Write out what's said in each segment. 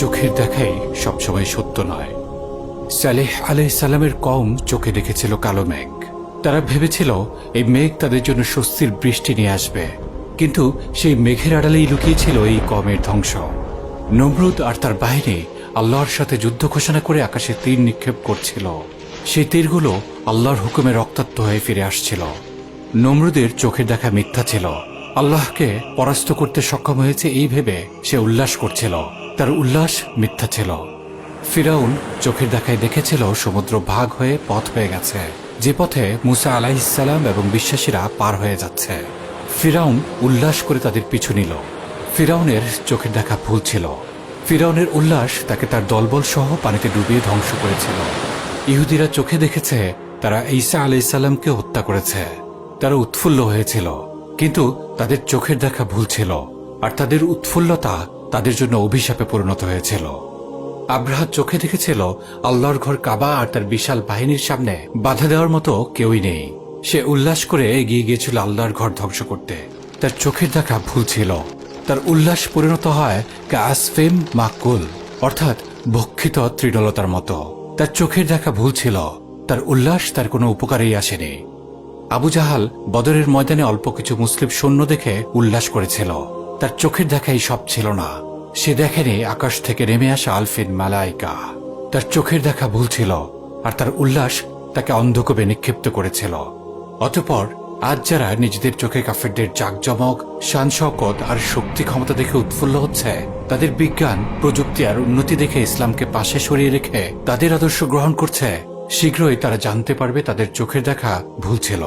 চোখের দেখাই সবসময় সত্য নয়। সালেহ আলাইহিস সালামের কওম চোখে দেখেছিল কালো মেঘ। তারা ভেবেছিল এই মেঘ তাদের জন্য স্বস্তির বৃষ্টি নিয়ে আসবে, কিন্তু সেই মেঘের আড়ালেই লুকিয়েছিল এই কওমের ধ্বংস। নমরুদ আর তার বাহিনী আল্লাহর সাথে যুদ্ধ ঘোষণা করে আকাশে তীর নিক্ষেপ করছিল। সেই তীরগুলো আল্লাহর হুকুমে রক্তাক্ত হয়ে ফিরে আসছিল। নমরুদের চোখের দেখা মিথ্যা ছিল। আল্লাহকে পরাস্ত করতে সক্ষম হয়েছে এই ভেবে সে উল্লাস করছিল। তার উল্লাস মিথ্যা ছিল। ফিরাউন চোখের দেখায় দেখেছিল সমুদ্র ভাগ হয়ে পথ হয়ে গেছে, যে পথে মুসা আলাইহিস সালাম এবং বিশ্বাসীরা পার হয়ে যাচ্ছে। ফিরাউন উল্লাস করে তাদের পিছু নিল। ফিরাউনের চোখের দেখা ভুল ছিল। ফিরাউনের উল্লাস তাকে তার দলবল সহ পানিতে ডুবিয়ে ধ্বংস করেছিল। ইহুদিরা চোখে দেখেছে তারা ঈসা আলাইহিস সালামকে হত্যা করেছে। তারা উৎফুল্ল হয়েছিল, কিন্তু তাদের চোখের দেখা ভুল ছিল, আর তাদের উৎফুল্লতা তাদের জন্য অভিশাপে পরিণত হয়েছিল। আব্রাহা চোখে দেখেছিল আল্লাহর ঘর কাবা আর তার বিশাল বাহিনীর সামনে বাধা দেওয়ার মতো কেউই নেই। সে উল্লাস করে এগিয়ে গিয়েছিল আল্লাহর ঘর ধ্বংস করতে। তার চোখের দেখা ভুল ছিল। তার উল্লাস পরিণত হয় কাসফিম মাকুল, অর্থাৎ ভক্ষিত তৃণলতার মতো। তার চোখের দেখা ভুল ছিল। তার উল্লাস তার কোনো উপকারেই আসেনি। আবু জাহাল বদরের ময়দানে অল্প কিছু মুসলিম সৈন্য দেখে উল্লাস করেছিল। তার চোখের দেখাই সব ছিল না। সে দেখেনি আকাশ থেকে নেমে আসা আলফিন মালাইকা। তার চোখের দেখা ভুল ছিল, আর তার উল্লাস তাকে অন্ধকূপে নিক্ষিপ্ত করেছিল। অতঃপর আজ যারা নিজেদের চোখে কাফেরদের জাকজমক, শান শওকত আর শক্তি ক্ষমতা দেখে উৎফুল্ল হচ্ছে, তাদের বিজ্ঞান, প্রযুক্তি আর উন্নতি দেখে ইসলামকে পাশে সরিয়ে রেখে তাদের আদর্শ গ্রহণ করছে, শীঘ্রই তারা জানতে পারবে তাদের চোখের দেখা ভুল ছিল,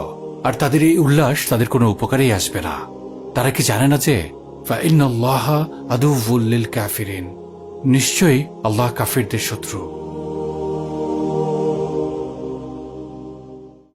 আর তাদের এই উল্লাস তাদের কোনো উপকারেই আসবে না। তারা কি জানে না যে ফাইন্নাল্লাহা আদুউল লিল কাফিরিন, নিশ্চয়ই আল্লাহ কাফিরদের শত্রু।